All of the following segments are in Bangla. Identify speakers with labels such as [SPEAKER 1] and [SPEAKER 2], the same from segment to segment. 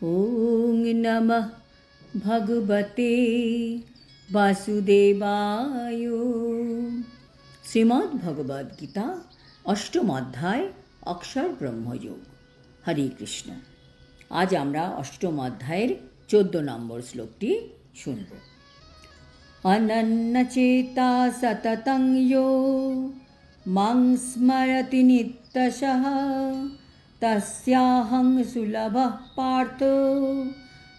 [SPEAKER 1] ওং নমঃ ভগবতে বাসুদেবায়। শ্রীমদ্ ভগবদ গীতা অষ্টম অধ্যায় অক্ষর ব্রহ্মযোগ। হরে কৃষ্ণ। আজ আমরা অষ্টম অধ্যায়ের 14 নম্বর শ্লোকটি শুনব। অনন্যচেতা সততং ইয়ো মাং স্মরতি নিত্যশঃ তস্যাহং সুলভঃ পার্থ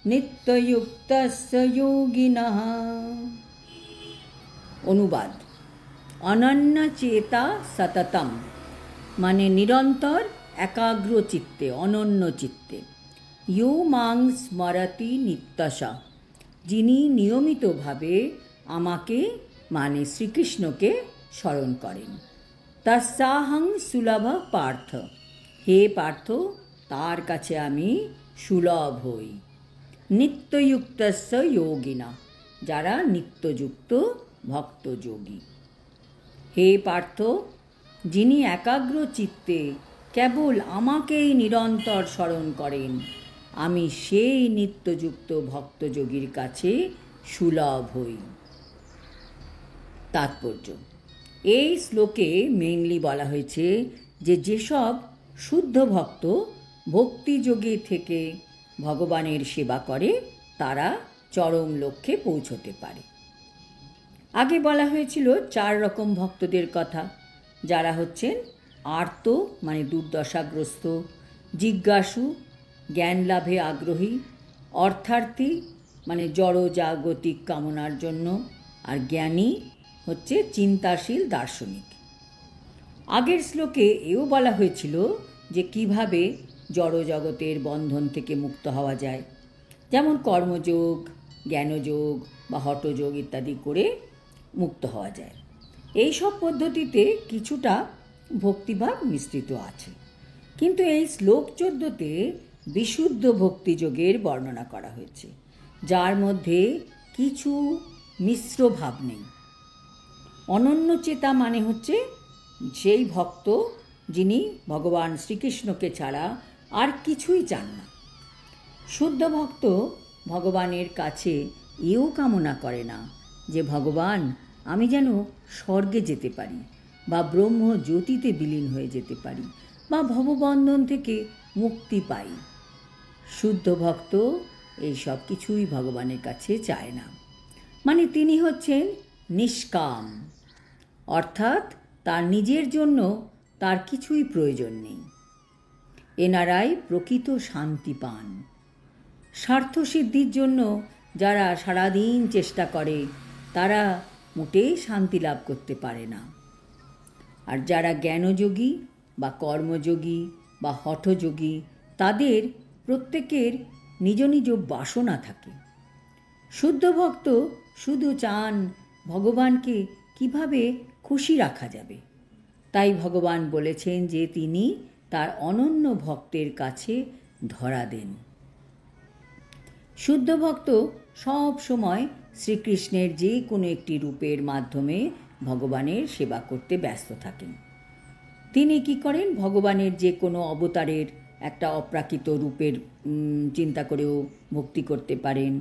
[SPEAKER 1] নিত্যযুক্তস্য যোগিনঃ। অনুবাদ: অনন্যচেতা সততম মানে নিরন্তর একাগ্র চিত্তে, অনন্য চিত্তে। ইয়ো মাং স্মরতি নিত্যশঃ যিনি নিয়মিতভাবে আমাকে মানে শ্রীকৃষ্ণকে স্মরণ করেন। তস্যাহং সুলভ পার্থ হে পার্থ, তার কাছে আমি সুলভ হই। নিত্যযুক্তস্য যোগিনা যারা নিত্যযুক্ত ভক্তযোগী। হে পার্থ, যিনি একাগ্র চিত্তে কেবল আমাকেই নিরন্তর স্মরণ করেন, আমি সেই নিত্যযুক্ত ভক্তযোগীর কাছে সুলভ হই। তাৎপর্য: এই শ্লোকে মেইনলি বলা হয়েছে যে যেসব শুদ্ধ ভক্ত ভক্তিযোগে থেকে ভগবানের সেবা করে তারা চরম লক্ষ্যে পৌঁছতে পারে। আগে বলা হয়েছিল 4 রকম ভক্তদের কথা, যারা হচ্ছেন আর্ত মানে দুর্দশাগ্রস্ত, জিজ্ঞাসু জ্ঞান লাভে আগ্রহী, অর্থার্থী মানে জড়জাগতিক কামনার জন্য, আর জ্ঞানী হচ্ছে চিন্তাশীল দার্শনিক। আগের শ্লোকে এও বলা হয়েছিল যে কিভাবে জড়জগতের বন্ধন থেকে মুক্ত হওয়া যায়, যেমন কর্মযোগ, জ্ঞানযোগ বা হঠযোগ ইত্যাদি করে মুক্ত হওয়া যায়। এই সব পদ্ধতিতে কিছুটা ভক্তিভাব মিশ্রিত আছে, কিন্তু এই শ্লোক 14তে বিশুদ্ধ ভক্তিযোগের বর্ণনা করা হয়েছে, যার মধ্যে কিছু মিশ্র ভাব নেই। অনন্যচেতা মানে হচ্ছে সেই ভক্ত যিনি ভগবান শ্রীকৃষ্ণকে ছাড়া আর কিছুই চান না। শুদ্ধ ভক্ত ভগবানের কাছে এও কামনা করে না যে ভগবান, আমি যেন স্বর্গে যেতে পারি বা ব্রহ্ম জ্যোতিতে বিলীন হয়ে যেতে পারি বা ভববন্ধন থেকে মুক্তি পাই। শুদ্ধ ভক্ত এই সব কিছুই ভগবানের কাছে চায় না। মানে তিনি হচ্ছেন নিষ্কাম, অর্থাৎ তার নিজের জন্য তার কিছুই প্রয়োজন নেই। এনারাই প্রকৃত শান্তি পান। স্বার্থসিদ্ধির জন্য যারা সারাদিন চেষ্টা করে তারা মোটেই শান্তি লাভ করতে পারে না। আর যারা জ্ঞানযোগী বা কর্মযোগী বা হঠযোগী, তাদের প্রত্যেকের নিজ নিজ বাসনা থাকে। শুদ্ধ ভক্ত শুধু চান ভগবানকে কিভাবে খুশি রাখা যাবে। তাই ভগবান বলেছেন যে তিনি তার অনন্য ভক্তের কাছে ধরা দেন। শুদ্ধ ভক্ত সব সময় শ্রীকৃষ্ণের যে কোনো একটি রূপের মাধ্যমে ভগবানের সেবা করতে ব্যস্ত থাকেন। তিনি কি করেন, ভগবানের যে কোনো অবতারের একটা অপ্রাকৃত রূপের চিন্তা করেও ভক্তি করতে পারেন,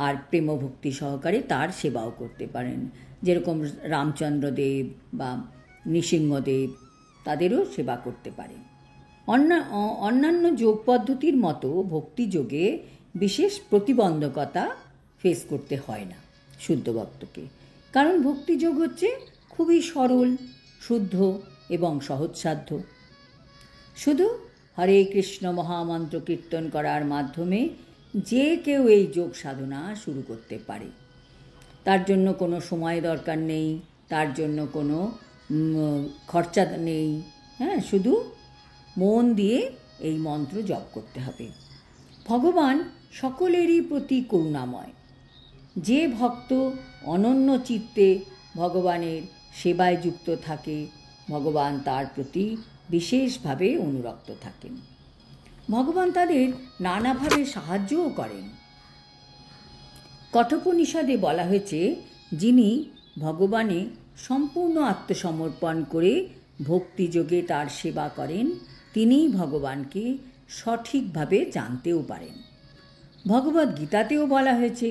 [SPEAKER 1] আর প্রেমভক্তি সহকারে তার সেবাও করতে পারেন। যেরকম রামচন্দ্রদেব বা নৃসিংহদেব, তাদেরও সেবা করতে পারেন। অন্যান্য যোগ পদ্ধতির মতো ভক্তিযোগে বিশেষ প্রতিবন্ধকতা ফেস করতে হয় না শুদ্ধ ভক্তকে, কারণ ভক্তিযোগ হচ্ছে খুবই সরল, শুদ্ধ এবং সহজসাধ্য। শুধু হরে কৃষ্ণ মহামন্ত্র কীর্তন করার মাধ্যমে যে কেউ এই যোগ সাধনা শুরু করতে পারে। তার জন্য কোনো সময় দরকার নেই, তার জন্য কোনো খরচা নেই। শুধু মন দিয়ে এই মন্ত্র জপ করতে হবে। ভগবান সকলেরই প্রতি করুণাময়। যে ভক্ত অনন্য চিত্তে ভগবানের সেবায় যুক্ত থাকে, ভগবান তার প্রতি বিশেষভাবে অনুরক্ত থাকেন। ভগবান তাদের নানাভাবে সাহায্যও করেন। কঠোপনিষদে বলা হয়েছে, যিনি ভগবানে সম্পূর্ণ আত্মসমর্পণ করে ভক্তিযোগে তার সেবা করেন, তিনিই ভগবানকে সঠিকভাবে জানতেও পারেন। ভগবদ্ গীতাতেও বলা হয়েছে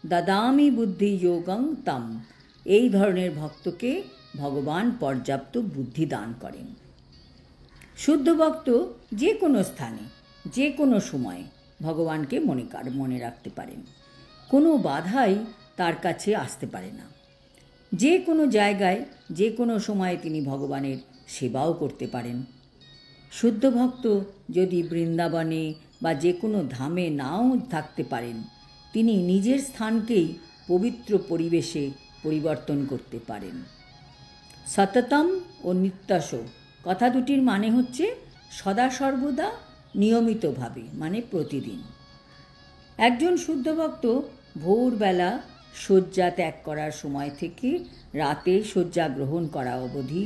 [SPEAKER 1] দাদামি বুদ্ধি যোগং তাম, এই ধরনের ভক্তকে ভগবান পর্যাপ্ত বুদ্ধি দান করেন। শুদ্ধ ভক্ত যে কোনো স্থানে যে কোনো সময়ে ভগবানকে মনে রাখতে পারেন। কোনো বাধাই তার কাছে আসতে পারে না। যে কোনো জায়গায় যে কোনো সময়ে তিনি ভগবানের সেবাও করতে পারেন। শুদ্ধ ভক্ত যদি বৃন্দাবনে বা যে কোনো ধামে নাও থাকতে পারেন, তিনি নিজের স্থানকেই পবিত্র পরিবেশে পরিবর্তন করতে পারেন। সততম ও নিত্যশ কথা দুটির মানে হচ্ছে সদা সর্বদা, নিয়মিতভাবে মানে প্রতিদিন। একজন শুদ্ধ ভক্ত ভোরবেলা শয্যা ত্যাগ করার সময় থেকে রাতে শয্যা গ্রহণ করা অবধি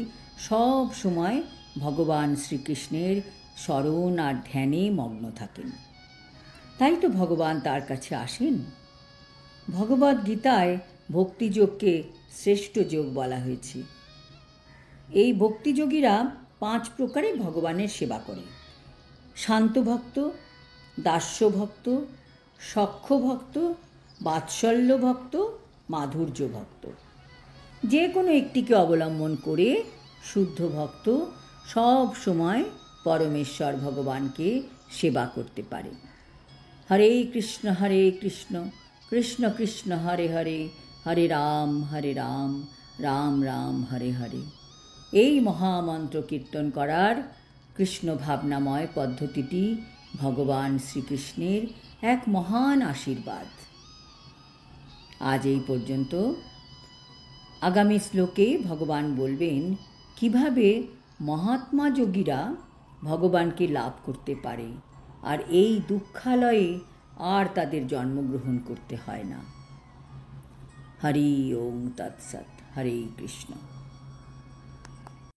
[SPEAKER 1] সব সময় ভগবান শ্রীকৃষ্ণের স্মরণ আর ধ্যানে মগ্ন থাকেন। তাই তো ভগবান তার কাছে আসেন। ভগবদ্ গীতায় ভক্তিযোগকে শ্রেষ্ঠ যোগ বলা হয়েছে। এই ভক্তিযোগীরা 5 প্রকারে ভগবানের সেবা করে: শান্ত ভক্ত, দাস্য ভক্ত, সখ্য ভক্ত, বাৎসল্য ভক্ত, মাধুর্য ভক্ত। যে কোনো একটিকে অবলম্বন করে শুদ্ধ ভক্ত সব সময় পরমেশ্বর ভগবানকে সেবা করতে পারে। হরে কৃষ্ণ কৃষ্ণ কৃষ্ণ হরে হরে, হরে রাম রাম রাম হরে হরে। এই মহামন্ত্র কীর্তন করার কৃষ্ণ ভাবনাময় পদ্ধতিটি ভগবান শ্রীকৃষ্ণের এক মহান আশীর্বাদ। আজ এই পর্যন্ত। আগামী শ্লোকে ভগবান বলবেন কিভাবে মহাত্মা যোগীরা ভগবানকে লাভ করতে পারে, আর এই দুঃখালয়ে আর তাদের জন্মগ্রহণ করতে হয় না। হরি ওম তৎসৎ। হরে কৃষ্ণ।